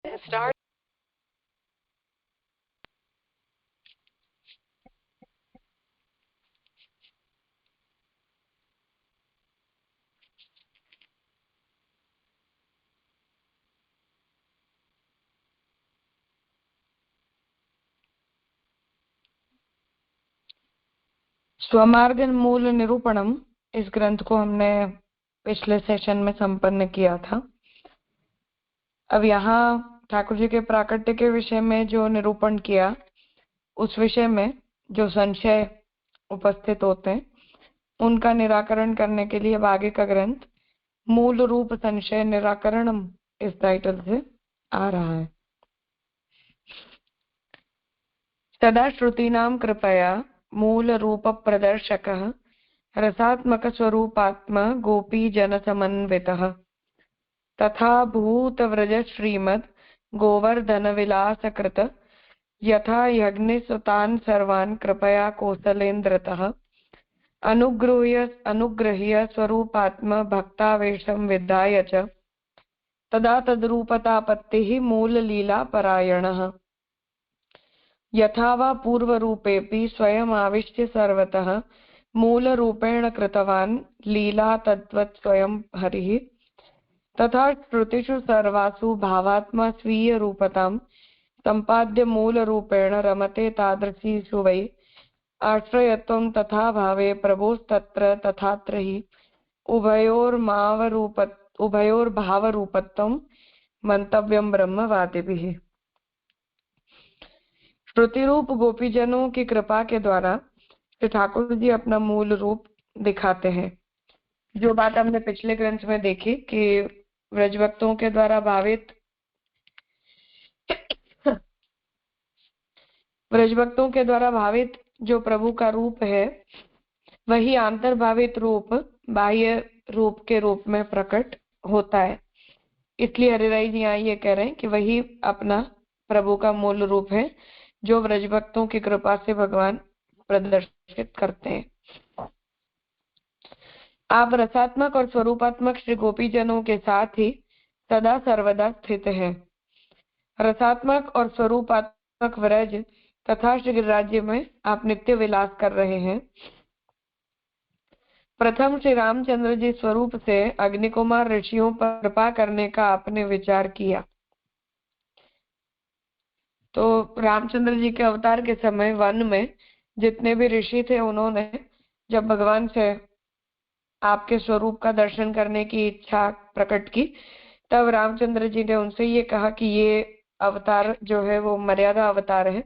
Start. स्वमार्ग मूल निरूपणम, इस ग्रंथ को हमने पिछले सेशन में संपन्न किया था। अब यहाँ ठाकुर जी के प्राकट्य के विषय में जो निरूपण किया, उस विषय में जो संशय उपस्थित होते हैं उनका निराकरण करने के लिए अब आगे का ग्रंथ मूल रूप संशय निराकरणम इस टाइटल से आ रहा है। सदा श्रुतीनां कृपया मूल रूप प्रदर्शकः रसात्मक स्वरूपात्मा गोपी जन समन्वितः तथा भूत व्रज श्रीमद् गोवर्धन विलास कृत यथा यज्ञसुतान् सर्वान् कृपया कौसलेन्द्रतः अनुगृह्य स्वरूपात्म भक्तावेशं विधाय च तदा तद्रूपतापत्तिः मूल लीला परायणः यथा वा पूर्वरूपेऽपि स्वयमाविश्य सर्वतः मूलरूपेण कृतवान् लीला तद्वत् स्वयं हरिः तथा श्रुतिषु सर्वासु भावात्मा स्वीय रूपतां सम्पाद्य मूलरूपेण रमते तादृशीषु वै आश्रयत्वं तथा भावे प्रभोस्तत्र तथात्र हि उभयोर्भावरूपत्वं मंतव्यं ब्रह्मवादिभिः। श्रुति रूप गोपीजनों की कृपा के द्वारा श्री ठाकुर जी अपना मूल रूप दिखाते हैं। जो बात हमने पिछले ग्रंथ में देखी कि व्रजभक्तों के द्वारा भावित व्रजभक्तों के द्वारा भावित जो प्रभु का रूप है, वही आंतर्भावित रूप बाह्य रूप के रूप में प्रकट होता है। इसलिए हरिराई जी यहाँ ये कह रहे हैं कि वही अपना प्रभु का मूल रूप है जो व्रजभक्तों की कृपा से भगवान प्रदर्शित करते हैं। आप रसात्मक और स्वरूपात्मक श्री गोपीजनों के साथ ही सदा सर्वदा स्थित है। रसात्मक और स्वरूपात्मक व्रज तथा श्री राज्य में आप नित्य विलास कर रहे हैं। प्रथम श्री रामचंद्र जी स्वरूप से अग्निकुमार ऋषियों पर कृपा करने का आपने विचार किया। तो रामचंद्र जी के अवतार के समय वन में जितने भी ऋषि थे, उन्होंने जब भगवान से आपके स्वरूप का दर्शन करने की इच्छा प्रकट की, तब रामचंद्र जी ने उनसे ये कहा कि ये अवतार जो है वो मर्यादा अवतार है,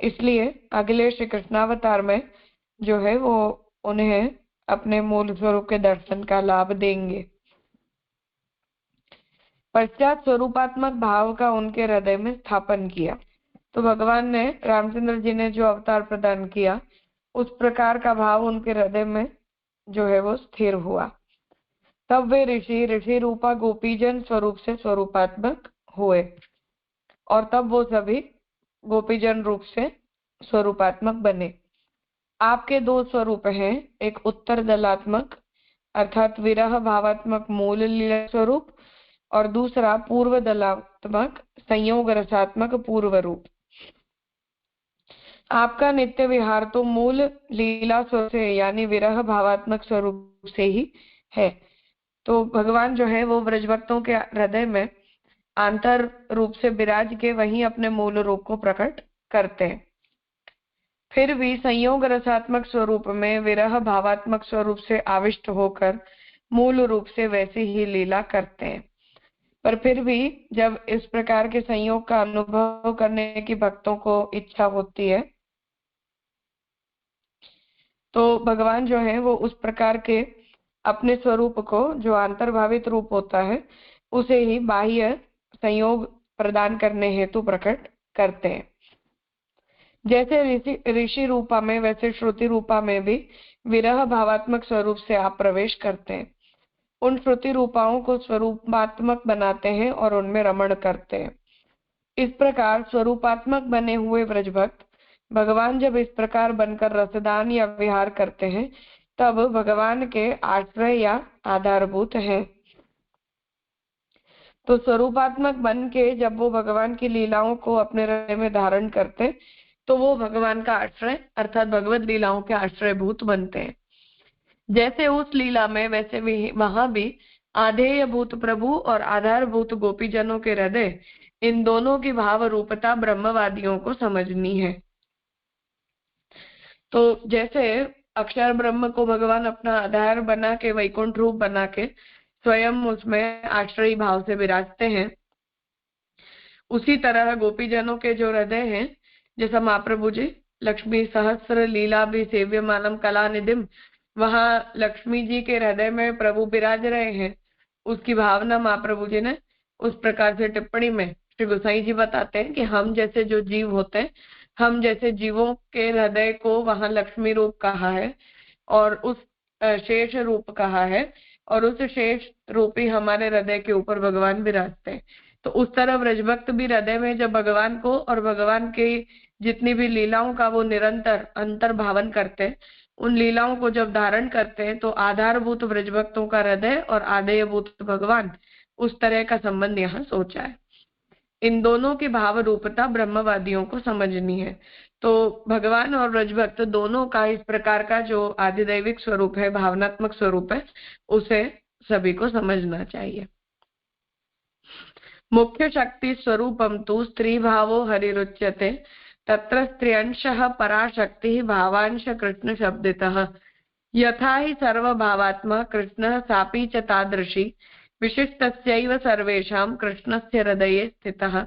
इसलिए अगले श्री कृष्णावतार में जो है वो उन्हें अपने मूल स्वरूप के दर्शन का लाभ देंगे। पश्चात स्वरूपात्मक भाव का उनके हृदय में स्थापन किया। तो भगवान ने, रामचंद्र जी ने जो अवतार प्रदान किया, उस प्रकार का भाव उनके हृदय में जो है वो स्थिर हुआ। तब वे ऋषि रूपा गोपीजन स्वरूप से स्वरूपात्मक हुए और तब वो सभी गोपीजन रूप से स्वरूपात्मक बने। आपके दो स्वरूप हैं, एक उत्तर दलात्मक अर्थात विरह भावात्मक मूल लीला स्वरूप और दूसरा पूर्व दलात्मक संयोग रसात्मक पूर्व रूप। आपका नित्य विहार तो मूल लीला स्वरूप से यानी विरह भावात्मक स्वरूप से ही है। तो भगवान जो है वो ब्रजभक्तों के हृदय में आंतर रूप से विराज के वहीं अपने मूल रूप को प्रकट करते हैं। फिर भी संयोग रसात्मक स्वरूप में विरह भावात्मक स्वरूप से आविष्ट होकर मूल रूप से वैसे ही लीला करते हैं। पर फिर भी जब इस प्रकार के संयोग का अनुभव करने की भक्तों को इच्छा होती है, तो भगवान जो है वो उस प्रकार के अपने स्वरूप को, जो अंतर्भावित रूप होता है, उसे ही बाह्य संयोग प्रदान करने हेतु प्रकट करते हैं। जैसे ऋषि रूपा में वैसे श्रुति रूपा में भी विरह भावात्मक स्वरूप से आप प्रवेश करते हैं। उन श्रुति रूपाओं को स्वरूपात्मक बनाते हैं और उनमें रमण करते हैं। इस प्रकार स्वरूपात्मक बने हुए व्रजभक्त भगवान जब इस प्रकार बनकर रसदान या विहार करते हैं, तब भगवान के आश्रय या आधारभूत हैं। तो स्वरूपात्मक बन के जब वो भगवान की लीलाओं को अपने हृदय में धारण करते, तो वो भगवान का आश्रय अर्थात भगवत लीलाओं के आश्रयभूत बनते हैं। जैसे उस लीला में वैसे भी वहां भी आधेय भूत प्रभु और आधारभूत गोपीजनों के हृदय, इन दोनों की भाव रूपता ब्रह्मवादियों को समझनी है। तो जैसे अक्षर ब्रह्म को भगवान अपना आधार बना के, वैकुंठ रूप बना के स्वयं उसमें आश्रयी भाव से विराजते हैं, उसी तरह गोपीजनों के जो हृदय हैं, जैसा महाप्रभु जी लक्ष्मी सहस्र लीला भी सेव्य मानम कला निधिम, वहां लक्ष्मी जी के हृदय में प्रभु विराज रहे हैं, उसकी भावना महाप्रभु जी ने उस प्रकार से टिप्पणी में श्री गोसाई जी बताते हैं कि हम जैसे जो जीव होते हैं, हम जैसे जीवों के हृदय को वहां लक्ष्मी रूप कहा है और उस शेष रूप कहा है, और उस शेष रूपी हमारे हृदय के ऊपर भगवान विराजते हैं। तो उस तरह ब्रजभक्त भी हृदय में जब भगवान को और भगवान की जितनी भी लीलाओं का वो निरंतर अंतर्भावन करते हैं, उन लीलाओं को जब धारण करते हैं, तो आधारभूत ब्रजभक्तों का हृदय और आदेयभूत भगवान, उस तरह का संबंध यहाँ सोचा है। इन दोनों की भाव रूपता ब्रह्मवादियों को समझनी है। तो भगवान और ब्रजभक्त दोनों का इस प्रकार का जो आदिदैविक स्वरूप है, भावनात्मक स्वरूप है, उसे सभी को समझना चाहिए। मुख्य शक्ति स्वरूपम तु स्त्री भावो हरिरुच्यते, तत्र स्त्रियंशः पराशक्ति भावांश कृष्ण शब्दितः, यथा हि सर्वभावात्मा कृष्णः सापि च तादृशी विशिष्टस्यैव सर्वेषां कृष्णस्य हृदये स्थितः,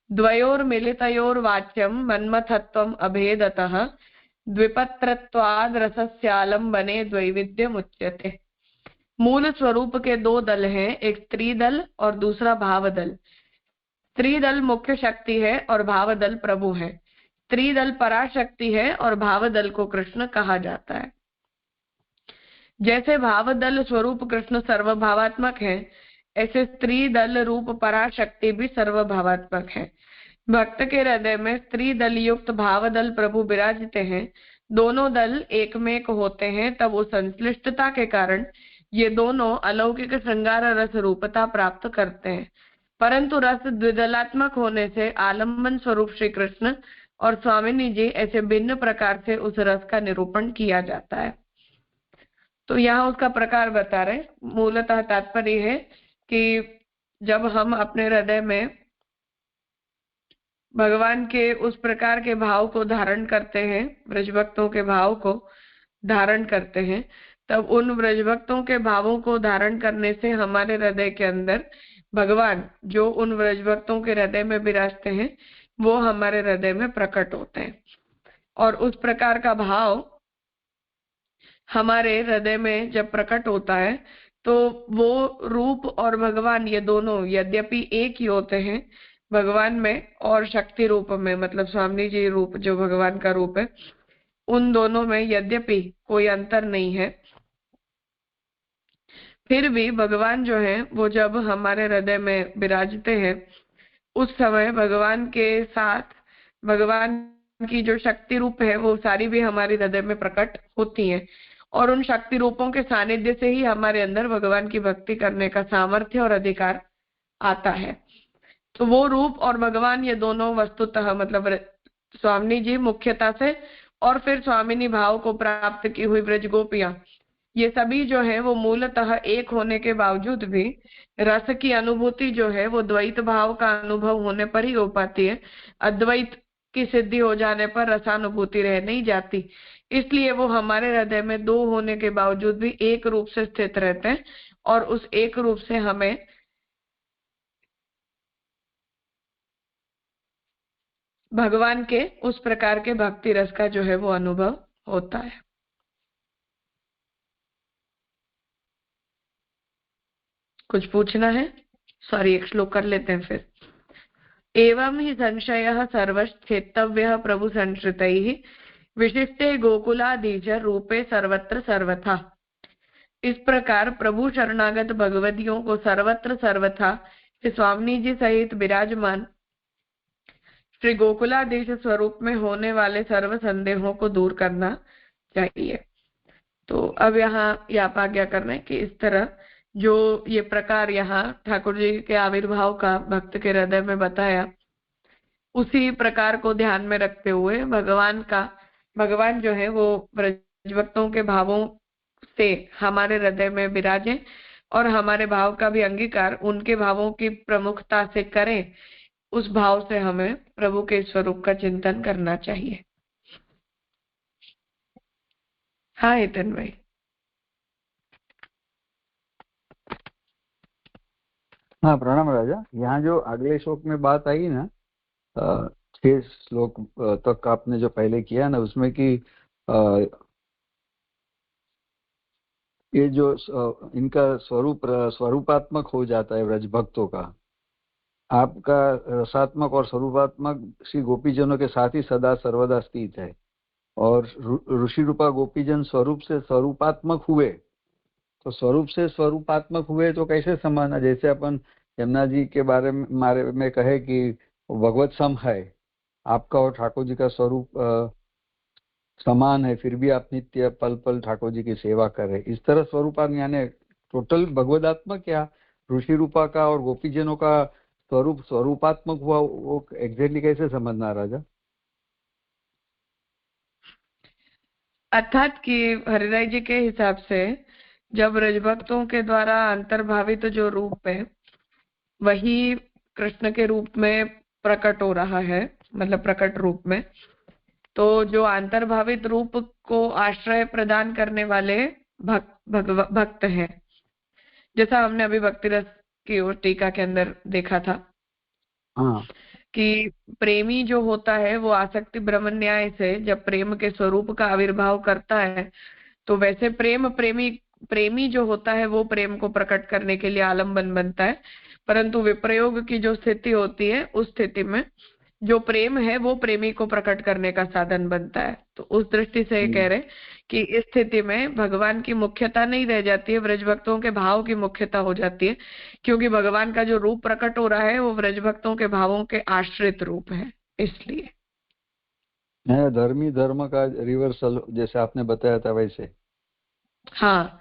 द्वयोर्मिलितयोर्वाच्यं मन्मथत्वम् अभेदतः, द्विपत्रत्वाद् रसस्यालम्बने द्वैविध्यमुच्यते। मूल स्वरूप के दो दल हैं, एक स्त्री दल और दूसरा भाव दल। स्त्री दल मुख्य शक्ति है और भाव दल प्रभु है। स्त्री दल पराशक्ति है और भाव दल को कृष्ण कहा जाता है। जैसे भाव दल स्वरूप कृष्ण सर्वभावात्मक है, ऐसे स्त्री दल रूप पराशक्ति भी सर्वभावात्मक है। भक्त के हृदय में स्त्री दल युक्त भाव दल प्रभु विराजते हैं। दोनों दल एक में एक होते हैं, तब उस संश्लिष्टता के कारण ये दोनों अलौकिक श्रृंगार रस रूपता प्राप्त करते हैं। परंतु रस द्विदलात्मक होने से आलम्बन स्वरूप श्री कृष्ण और स्वामिनी जी, ऐसे भिन्न प्रकार से उस रस का निरूपण किया जाता है। तो यहाँ उसका प्रकार बता रहे। मूलतः तात्पर्य है कि जब हम अपने हृदय में भगवान के उस प्रकार के भाव को धारण करते हैं, ब्रजभक्तों के भाव को धारण करते हैं, तब उन ब्रजभक्तों के भावों को धारण करने से हमारे हृदय के अंदर भगवान जो उन ब्रजभक्तों के हृदय में विराजते हैं, वो हमारे हृदय में प्रकट होते हैं। और उस प्रकार का भाव हमारे हृदय में जब प्रकट होता है, तो वो रूप और भगवान ये दोनों यद्यपि एक ही होते हैं भगवान में और शक्ति रूप में, मतलब स्वामी जी रूप जो भगवान का रूप है, उन दोनों में यद्यपि कोई अंतर नहीं है, फिर भी भगवान जो है वो जब हमारे हृदय में विराजते हैं, उस समय भगवान के साथ भगवान की जो शक्ति रूप है वो सारी भी हमारे हृदय में प्रकट होती हैं, और उन शक्ति रूपों के सानिध्य से ही हमारे अंदर भगवान की भक्ति करने का सामर्थ्य और अधिकार आता है। तो वो रूप और भगवान ये दोनों वस्तुतः मतलब स्वामी जी मुख्यता से, और फिर स्वामिनी भाव को प्राप्त की हुई ब्रज गोपियां, ये सभी जो है वो मूलतः एक होने के बावजूद भी रस की अनुभूति जो है वो द्वैत भाव का अनुभव होने पर ही हो पाती है। अद्वैत की सिद्धि हो जाने पर रसानुभूति रह नहीं जाती, इसलिए वो हमारे हृदय में दो होने के बावजूद भी एक रूप से स्थित रहते हैं, और उस एक रूप से हमें भगवान के उस प्रकार के भक्ति रस का जो है वो अनुभव होता है। कुछ पूछना है? सॉरी, एक श्लोक कर लेते हैं फिर। एवं ही संशयः सर्वश्चेतव्यः प्रभु संश्रितैः विशिष्टे गोकुलाधीश रूपे सर्वत्र सर्वथा। इस प्रकार प्रभु शरणागत भगवदियों को सर्वत्र सर्वथा स्वामी जी सहित विराजमान श्री गोकुलाधीश स्वरूप में होने वाले सर्व संदेहों को दूर करना चाहिए। तो अब यहाँ आप आज्ञा कर रहे हैं कि इस तरह जो ये प्रकार यहाँ ठाकुर जी के आविर्भाव का भक्त के हृदय में बताया, उसी प्रकार को ध्यान में रखते हुए भगवान जो है वो ब्रज भक्तों के भावों से हमारे हृदय में विराजे और हमारे भाव का भी अंगीकार उनके भावों की प्रमुखता से करें। उस भाव से हमें प्रभु के स्वरूप का चिंतन करना चाहिए। हाँ हितन भाई। हाँ प्रणाम राजा। यहाँ जो अगले श्लोक में बात आई ना, 6 श्लोक तक आपने जो पहले किया ना, उसमें कि ये जो इनका स्वरूपात्मक हो जाता है ब्रज भक्तों का, आपका रसात्मक और स्वरूपात्मक श्री गोपीजनों के साथ ही सदा सर्वदा स्थित है। और ऋषि रूपा गोपीजन स्वरूप से स्वरूपात्मक हुए, तो स्वरूप से स्वरूपात्मक हुए तो कैसे समझना? जैसे अपन यमुना जी के बारे में कहे कि भगवत सम है, आपका और ठाकुर जी का स्वरूप समान है, फिर भी आप नित्य पल पल ठाकुर जी की सेवा कर रहे। इस तरह स्वरूपात्मक यानी टोटल भगवदात्मक या ऋषि रूपा का और गोपीजनों का स्वरूपात्मक हुआ, वो एग्जैक्टली कैसे समझना राजा? अर्थात कि हरिराय जी के हिसाब से जब ब्रजभक्तों के द्वारा अंतर्भावित जो रूप है वही कृष्ण के रूप में प्रकट हो रहा है, मतलब प्रकट रूप में, तो जो अंतर्भावित रूप को आश्रय प्रदान करने वाले भक्त हैं, जैसा हमने अभी भक्ति रस की ओर टीका के अंदर देखा था। हाँ, कि प्रेमी जो होता है वो आसक्ति ब्रह्म न्याय से जब प्रेम के स्वरूप का आविर्भाव करता है, तो वैसे प्रेमी जो होता है वो प्रेम को प्रकट करने के लिए आलम्बन बनता है, परंतु विप्रयोग की जो स्थिति होती है उस स्थिति में जो प्रेम है वो प्रेमी को प्रकट करने का साधन बनता है। तो उस दृष्टि से ये कह रहे कि इस स्थिति में भगवान की मुख्यता नहीं रह जाती है, ब्रज भक्तों के भाव की मुख्यता हो जाती है, क्योंकि भगवान का जो रूप प्रकट हो रहा है वो ब्रज भक्तों के भावों के आश्रित रूप है। इसलिए धर्मी धर्म का रिवर्सल जैसे आपने बताया था वैसे। हाँ,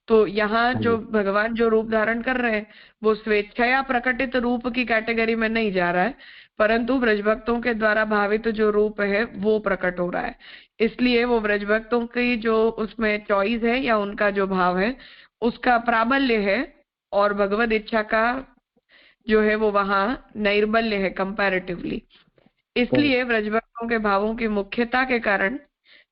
तो यहाँ हाँ जो जी। भगवान जो रूप धारण कर रहे हैं वो स्वेच्छया प्रकटित रूप की कैटेगरी में नहीं जा रहा है, परंतु ब्रजभक्तों के द्वारा भावित जो रूप है वो प्रकट हो रहा है। इसलिए वो ब्रजभक्तों की जो उसमें चॉइस है या उनका जो भाव है उसका प्राबल्य है, और भगवत इच्छा का जो है वो वहाँ नैर्बल्य है कंपैरेटिवली। इसलिए ब्रजभक्तों के भावों की मुख्यता के कारण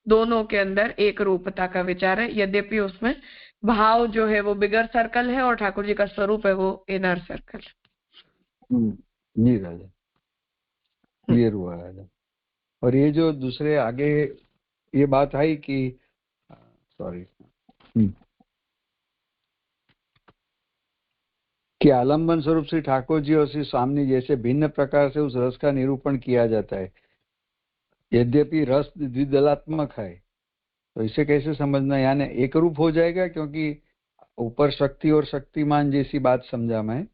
दोनों के अंदर एक रूपता का विचार है, यद्यपि उसमें भाव जो है वो बिगर सर्कल है और ठाकुर जी का स्वरूप है वो इनर सर्कल। जी राजा, क्लियर हुआ राजा। और ये जो दूसरे आगे ये बात आई कि सॉरी कि आलम्बन स्वरूप श्री ठाकुर जी और श्री स्वामी जैसे भिन्न प्रकार से उस रस का निरूपण किया जाता है, यद्यपि रस द्विदलात्मक है। तो इसे कैसे समझना? यानी एक रूप हो जाएगा, क्योंकि ऊपर शक्ति और शक्तिमान जैसी बात समझा मैं।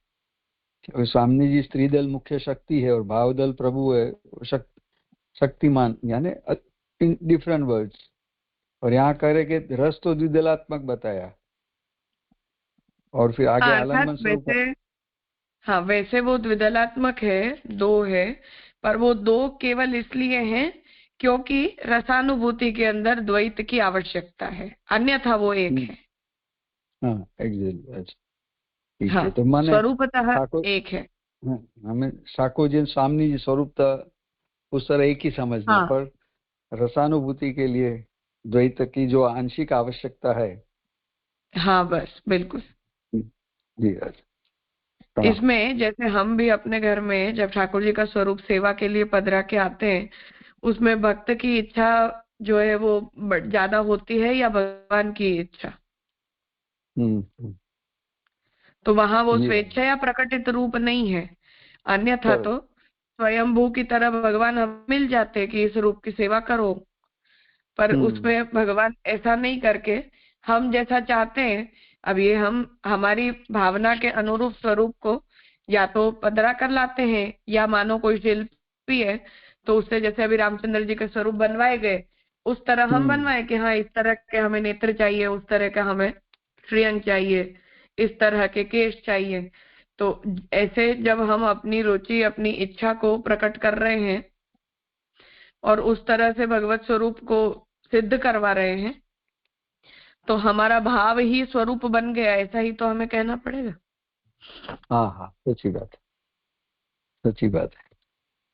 और स्वामी जी स्त्री दल मुख्य शक्ति है और भाव दल प्रभु है, शक्तिमान यानी इन डिफरेंट वर्ड्स। और यहाँ करे कि रस तो द्विदलात्मक बताया और फिर आगे अर्थात आलम्बन स्वरूप। वैसे हाँ, वैसे वो द्विदलात्मक है, दो है, पर वो दो केवल इसलिए हैं क्योंकि रसानुभूति के अंदर द्वैत की आवश्यकता है, अन्यथा वो एक है। हाँ एग्जैक्टली, ठीक हाँ, है। तो माने स्वरूपतः ठाकुर, एक है। हमें ठाकुर जी स्वामी जी स्वरूप उस तरह एक ही समझना, हाँ पर रसानुभूति के लिए द्वैत की जो आंशिक आवश्यकता है। हाँ, बस बिल्कुल। जी प्रणाम। इसमें जैसे हम भी अपने घर में जब ठाकुर जी का स्वरूप सेवा के लिए पधरा के आते हैं, उसमें भक्त की इच्छा जो है वो ज्यादा होती है या भगवान की इच्छा? तो वहां वो जी स्वेच्छा या प्रकटित रूप नहीं है, अन्यथा करेक्ट। तो स्वयंभू की तरह भगवान हम मिल जाते कि इस रूप की सेवा करो, पर उसमें भगवान ऐसा नहीं करके हम जैसा चाहते हैं, अब ये हम हमारी भावना के अनुरूप स्वरूप को या तो पधरा कर लाते हैं, या मानो कोई शिल्पी है तो उससे जैसे अभी रामचंद्र जी के स्वरूप बनवाए गए उस तरह हम बनवाए कि हाँ इस तरह के हमें नेत्र चाहिए, उस तरह का हमें श्रेयंग चाहिए, इस तरह के केश चाहिए। तो ऐसे जब हम अपनी रुचि, अपनी इच्छा को प्रकट कर रहे हैं और उस तरह से भगवत स्वरूप को सिद्ध करवा रहे हैं, तो हमारा भाव ही स्वरूप बन गया, ऐसा ही तो हमें कहना पड़ेगा। हाँ हाँ, सच्ची बात है, सच्ची बात है।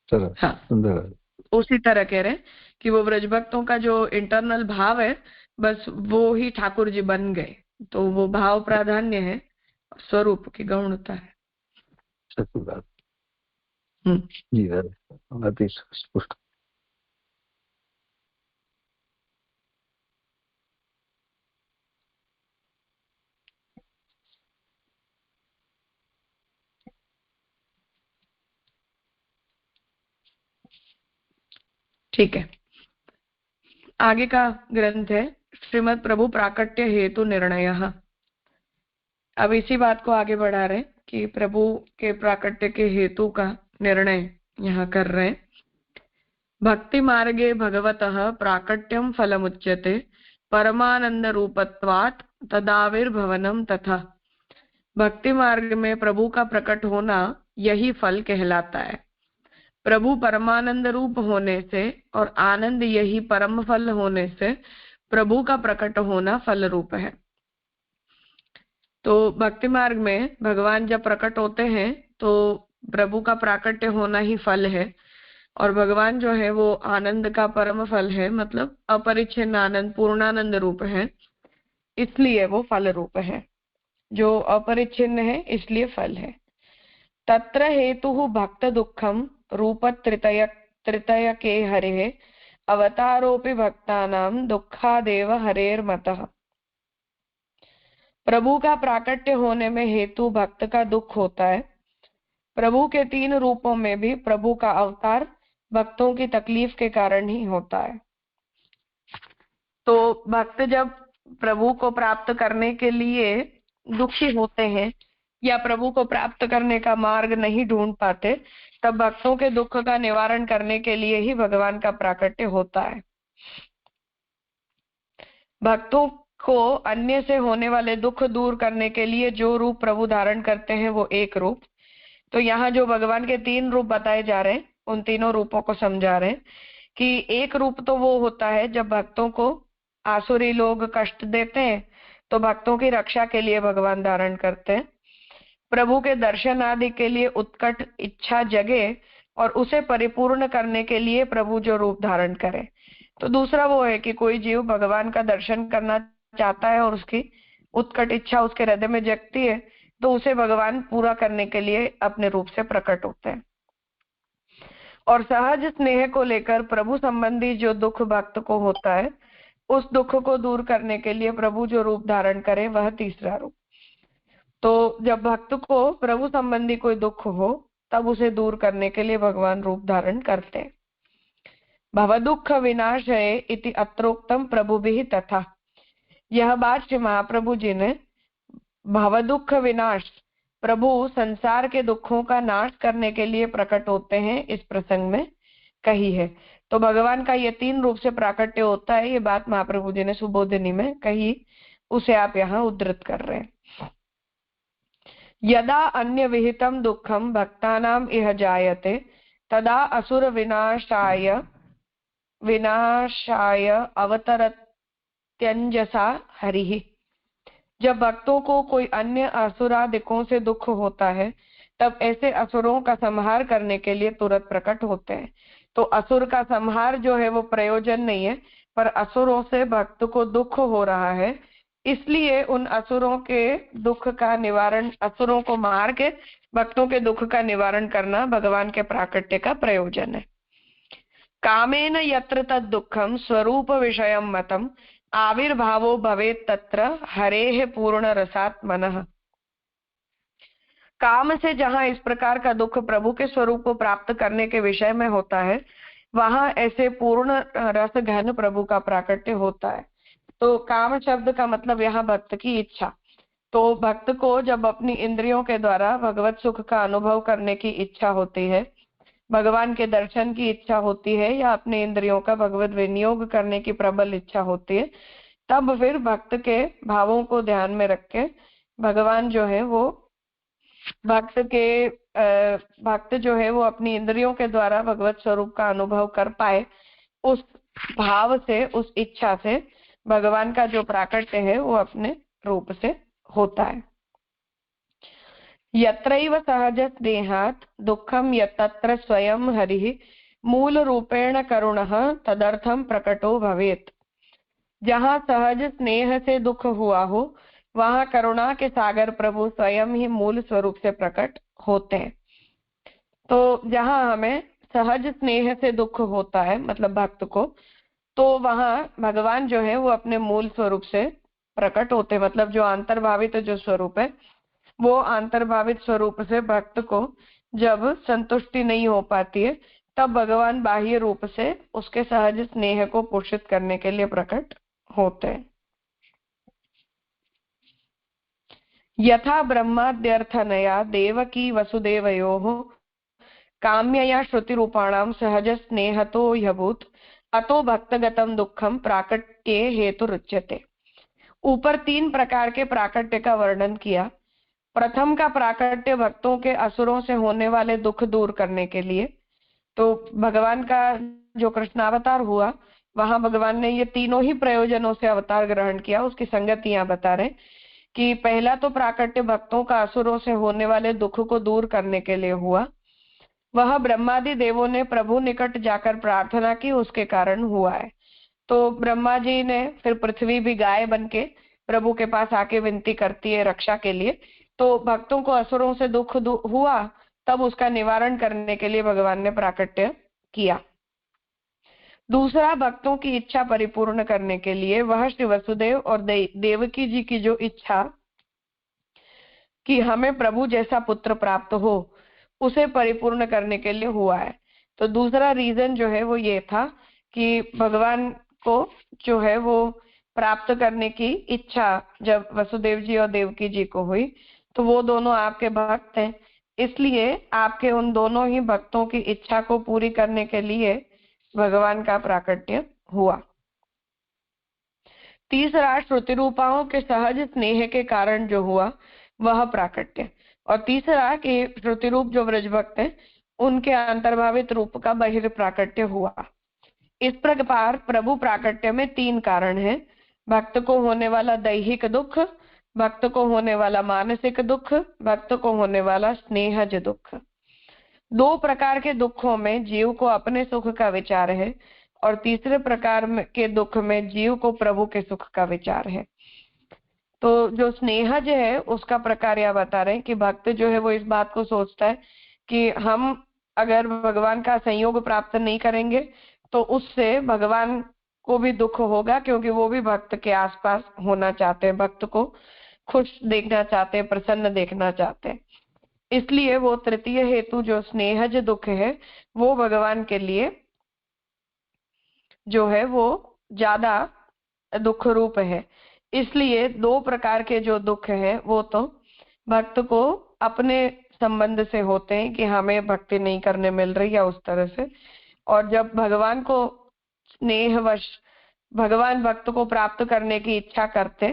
चलो, हाँ, सुंदर है। उसी तरह कह रहे हैं कि वो ब्रज भक्तों का जो इंटरनल भाव है, बस वो ही ठाकुर जी बन गए। तो वो भाव प्राधान्य है, स्वरूप की गौणता है। सच्ची बात। हम्म। जी सर, अति स्पष्ट। ठीक है, आगे का ग्रंथ है श्रीमद् प्रभु प्राकट्य हेतु निर्णय। अब इसी बात को आगे बढ़ा रहे कि प्रभु के प्राकट्य के हेतु का निर्णय यहाँ कर रहे हैं। भक्ति मार्गे भगवतः प्राकट्यम फलमुच्यते परमानंद रूपत्वात् तदाविर्भवनम तथा। भक्ति मार्ग में प्रभु का प्रकट होना यही फल कहलाता है। प्रभु परमानंद रूप होने से और आनंद यही परम फल होने से प्रभु का प्रकट होना फल रूप है। तो भक्ति मार्ग में भगवान जब प्रकट होते हैं तो प्रभु का प्राकट्य होना ही फल है, और भगवान जो है वो आनंद का परम फल है, मतलब अपरिच्छिन्न आनंद, पूर्णानंद रूप है, इसलिए वो फल रूप है। जो अपरिच्छिन्न है इसलिए फल है। तत्र हेतु भक्त दुखम रूप त्रितय के हरे अवतारोपि भक्तानां दुखादेव हरेर्मतः। प्रभु का प्राकट्य होने में हेतु भक्त का दुख होता है। प्रभु के 3 रूपों में भी प्रभु का अवतार भक्तों की तकलीफ के कारण ही होता है। तो भक्त जब प्रभु को प्राप्त करने के लिए दुखी होते हैं या प्रभु को प्राप्त करने का मार्ग नहीं ढूंढ पाते, तब भक्तों के दुख का निवारण करने के लिए ही भगवान का प्राकट्य होता है। भक्तों को अन्य से होने वाले दुख दूर करने के लिए जो रूप प्रभु धारण करते हैं वो एक रूप। तो यहाँ जो भगवान के 3 रूप बताए जा रहे हैं, उन तीनों रूपों को समझा रहे हैं कि एक रूप तो वो होता है जब भक्तों को आसुरी लोग कष्ट देते हैं तो भक्तों की रक्षा के लिए भगवान धारण करते हैं। प्रभु के दर्शन आदि के लिए उत्कट इच्छा जगे और उसे परिपूर्ण करने के लिए प्रभु जो रूप धारण करे। तो दूसरा वो है कि कोई जीव भगवान का दर्शन करना चाहता है और उसकी उत्कट इच्छा उसके हृदय में जगती है, तो उसे भगवान पूरा करने के लिए अपने रूप से प्रकट होते हैं। और सहज स्नेह को लेकर प्रभु संबंधी जो दुख भक्त को होता है, उस दुख को दूर करने के लिए प्रभु जो रूप धारण करे वह तीसरा रूप। तो जब भक्त को प्रभु संबंधी कोई दुख हो तब उसे दूर करने के लिए भगवान रूप धारण करते हैं। भव दुख विनाशये इति अत्रोक्तम प्रभु भी तथा। यह बात श्री महाप्रभु जी ने भव दुख विनाश, प्रभु संसार के दुखों का नाश करने के लिए प्रकट होते हैं, इस प्रसंग में कही है। तो भगवान का ये 3 रूप से प्राकट्य होता है, ये बात महाप्रभु जी ने सुबोधिनी में कही, उसे आप यहाँ उद्धृत कर रहे हैं। यदा अन्य विहितम दुखम भक्तानाम इह जायते तदा असुर विनाशाय अवतरत्यंजसा हरिः। जब भक्तों को कोई अन्य असुरादिकों से दुख होता है तब ऐसे असुरों का संहार करने के लिए तुरंत प्रकट होते हैं। तो असुर का संहार जो है वो प्रयोजन नहीं है, पर असुरों से भक्त को दुख हो रहा है, इसलिए उन असुरों के दुख का निवारण, असुरों को मार के भक्तों के दुख का निवारण करना भगवान के प्राकट्य का प्रयोजन है। कामेन यत्र तद दुखम स्वरूप विषयम मतम आविर्भावो भवेत् तत्र हरेः पूर्ण रसात्मनः। काम से जहां इस प्रकार का दुख प्रभु के स्वरूप को प्राप्त करने के विषय में होता है, वहां ऐसे पूर्ण रस घन प्रभु का प्राकट्य होता है। तो काम शब्द का मतलब यहाँ भक्त की इच्छा। तो भक्त को जब अपनी इंद्रियों के द्वारा भगवत सुख का अनुभव करने की इच्छा होती है, भगवान के दर्शन की इच्छा होती है, या अपने इंद्रियों का भगवत विनियोग करने की प्रबल इच्छा होती है, तब फिर भक्त के भावों को ध्यान में रख के भगवान जो है वो भक्त जो है वो अपनी इंद्रियों के द्वारा भगवत स्वरूप का अनुभव कर पाए, उस भाव से, उस इच्छा से भगवान का जो प्राकट्य है वो अपने रूप से होता है। यत्रैव सहज स्नेहात् दुःखं यतत्र स्वयं हरिः मूल रूपेण करुणः तदर्थम प्रकटो भवेत्। जहाँ सहज स्नेह से दुख हुआ हो, वहाँ करुणा के सागर प्रभु स्वयं ही मूल स्वरूप से प्रकट होते हैं। तो जहाँ हमें सहज स्नेह से दुख होता है, मतलब भक्त को, तो वहाँ भगवान जो है वो अपने मूल स्वरूप से प्रकट होते हैं। मतलब जो अंतर्भावित जो स्वरूप है, वो अंतर्भावित स्वरूप से भक्त को जब संतुष्टि नहीं हो पाती है, तब भगवान बाह्य रूप से उसके सहज स्नेह को पोषित करने के लिए प्रकट होते हैं। यथा ब्रह्माद्यर्थनया देवकी वसुदेवयोः काम्यया श्रुतिरूपाणां सहज स्नेहतो ह्यभूत् अतो भक्तगतम दुःखम प्राकट्ये हेतुरुच्यते। ऊपर 3 प्रकार के प्राकट्य का वर्णन किया। प्रथम का प्राकट्य भक्तों के असुरों से होने वाले दुख दूर करने के लिए। तो भगवान का जो कृष्णावतार हुआ, वहां भगवान ने ये तीनों ही प्रयोजनों से अवतार ग्रहण किया। उसकी संगतियां बता रहे कि पहला तो प्राकट्य भक्तों का असुरों से होने वाले दुख को दूर करने के लिए हुआ। वह ब्रह्मादि देवों ने प्रभु निकट जाकर प्रार्थना की, उसके कारण हुआ है। तो ब्रह्मा जी ने, फिर पृथ्वी भी गाय बनके प्रभु के पास आके विनती करती है रक्षा के लिए। तो भक्तों को असुरों से दुख हुआ, तब उसका निवारण करने के लिए भगवान ने प्राकट्य किया। दूसरा, भक्तों की इच्छा परिपूर्ण करने के लिए वह श्री वसुदेव और देवकी जी की जो इच्छा कि हमें प्रभु जैसा पुत्र प्राप्त हो, उसे परिपूर्ण करने के लिए हुआ है। तो दूसरा रीजन जो है वो ये था कि भगवान को जो है वो प्राप्त करने की इच्छा जब वसुदेव जी और देवकी जी को हुई, तो वो दोनों आपके भक्त हैं, इसलिए आपके उन दोनों ही भक्तों की इच्छा को पूरी करने के लिए भगवान का प्राकट्य हुआ। तीसरा, श्रुति रूपाओं के सहज स्नेह के कारण जो हुआ वह प्राकट्य। और तीसरा कि श्रुति रूप जो व्रज भक्त हैं, उनके अंतर्भावित रूप का बहिर्प्राकट्य हुआ। इस प्रकार प्रभु प्राकट्य में 3 कारण हैं। भक्त को होने वाला दैहिक दुख, भक्त को होने वाला मानसिक दुख, भक्त को होने वाला स्नेहज दुख। 2 प्रकार के दुखों में जीव को अपने सुख का विचार है, और तीसरे प्रकार के दुख में जीव को प्रभु के सुख का विचार है। तो जो स्नेहज है उसका प्रकार यह बता रहे हैं कि भक्त जो है वो इस बात को सोचता है कि हम अगर भगवान का संयोग प्राप्त नहीं करेंगे तो उससे भगवान को भी दुख होगा, क्योंकि वो भी भक्त के आसपास होना चाहते हैं, भक्त को खुश देखना चाहते हैं, प्रसन्न देखना चाहते हैं। इसलिए वो तृतीय हेतु जो स्नेहज दुख है, वो भगवान के लिए जो है वो ज्यादा दुख रूप है। इसलिए 2 प्रकार के जो दुख है वो तो भक्त को अपने संबंध से होते हैं कि हमें भक्ति नहीं करने मिल रही है उस तरह से, और जब भगवान को स्नेहवश भगवान भक्त को प्राप्त करने की इच्छा करते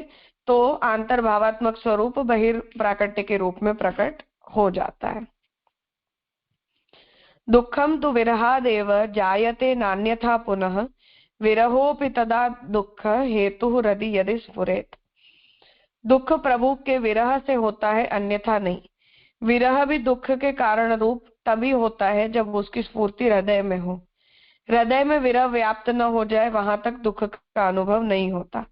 तो अंतर्भावात्मक स्वरूप बहिर्प्राकट्य के रूप में प्रकट हो जाता है। दुःखं तु विरहादेव जायते नान्यथा पुनः विरहोपि तदा दुःख हेतु हृदि यदि स्फुरेत। दुख प्रभु के विरह से होता है, अन्यथा नहीं। विरह भी दुख के कारण रूप तभी होता है जब उसकी स्फूर्ति हृदय में हो। हृदय में विरह व्याप्त न हो जाए, वहां तक दुख का अनुभव नहीं होता।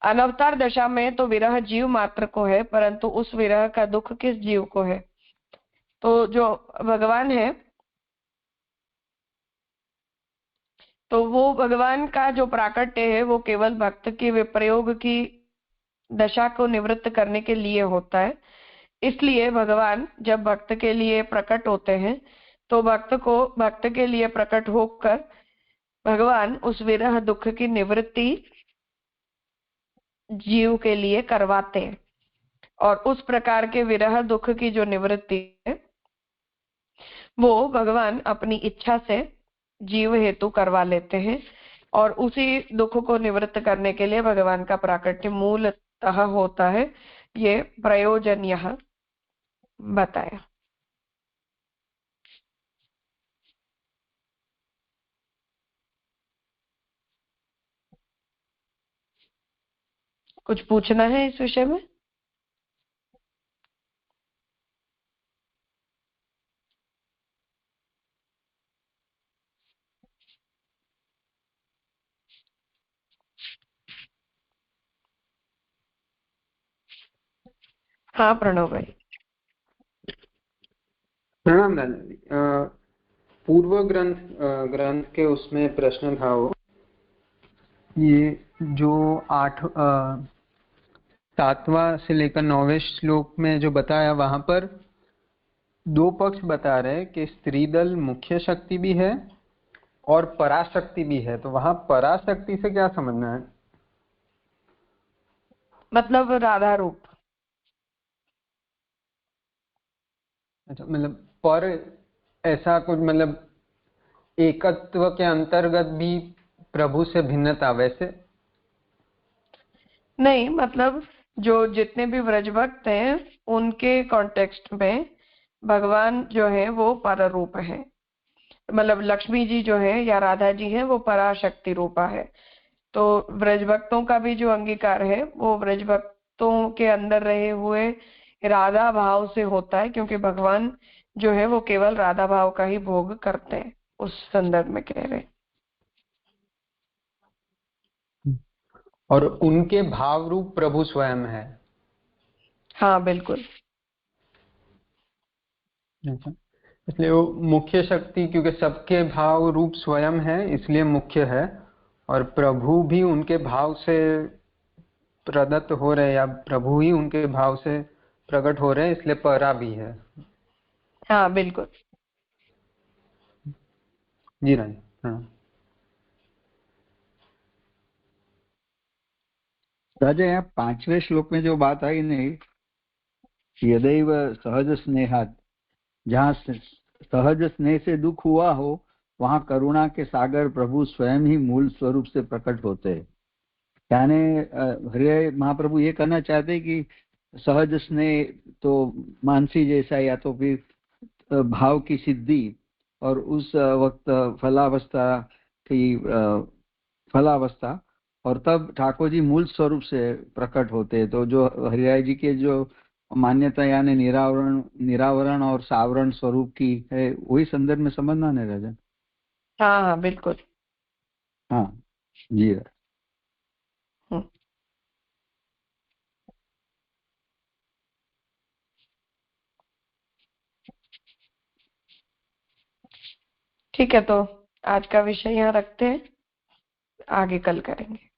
अनवतार दशा में तो विरह जीव मात्र को है, परंतु उस विरह का दुख किस जीव को है? तो जो भगवान है, तो वो भगवान का जो प्राकट्य है वो केवल भक्त की विप्रयोग की दशा को निवृत्त करने के लिए होता है। इसलिए भगवान जब भक्त के लिए प्रकट होते हैं तो भक्त के लिए प्रकट होकर भगवान उस विरह दुख की निवृत्ति जीव के लिए करवाते हैं, और उस प्रकार के विरह दुख की जो निवृत्ति है वो भगवान अपनी इच्छा से जीव हेतु करवा लेते हैं, और उसी दुख को निवृत्त करने के लिए भगवान का प्राकट्य मूलतः होता है। ये प्रयोजन यहाँ बताया। कुछ पूछना है इस विषय में? हाँ प्रणव भाई। प्रणाम दादा जी। पूर्व ग्रंथ के उसमें प्रश्न था वो, ये जो 7वां से लेकर 9वें श्लोक में जो बताया, वहां पर दो पक्ष बता रहे हैं कि स्त्री दल मुख्य शक्ति भी है और पराशक्ति भी है। तो वहां पराशक्ति से क्या समझना है? मतलब राधा रूप। अच्छा, मतलब पर ऐसा कुछ, मतलब एकत्व के अंतर्गत भी प्रभु से भिन्नता वैसे? नहीं, मतलब जो जितने भी व्रज भक्त हैं उनके कॉन्टेक्स्ट में भगवान जो है वो पर रूप है। मतलब लक्ष्मी जी जो है या राधा जी है वो पराशक्ति रूपा है। तो व्रज भक्तों का भी जो अंगीकार है वो व्रज भक्तों के अंदर रहे हुए राधा भाव से होता है, क्योंकि भगवान जो है वो केवल राधा भाव का ही भोग करते हैं। उस संदर्भ में कह रहे हैं। और उनके भाव रूप प्रभु स्वयं है। हाँ बिल्कुल। अच्छा, इसलिए वो मुख्य शक्ति, क्योंकि सबके भाव रूप स्वयं है इसलिए मुख्य है, और प्रभु भी उनके भाव से प्रदत्त हो रहे हैं, या प्रभु ही उनके भाव से प्रकट हो रहे हैं, इसलिए परा भी है। हाँ बिल्कुल। जी रानी। हाँ। राजा, यहाँ 5वें श्लोक में जो बात आई नहीं, यदैव सहज स्नेहात, जहाँ सहज स्नेह से दुख हुआ हो वहां करुणा के सागर प्रभु स्वयं ही मूल स्वरूप से प्रकट होते हैं। यानी हृदय महाप्रभु ये कहना चाहते हैं कि सहज स्नेह तो मानसी जैसा, या तो फिर भाव की सिद्धि, और उस वक्त फलावस्था की फलावस्था, और तब ठाकुर जी मूल स्वरूप से प्रकट होते हैं। तो जो हरिराय जी के जो मान्यता यानी निरावरण और सावरण स्वरूप की है, वही संदर्भ में समझना नहीं राजा। हाँ हाँ बिल्कुल। हाँ जी। हम्म, ठीक है, तो आज का विषय यहाँ रखते हैं, आगे कल करेंगे।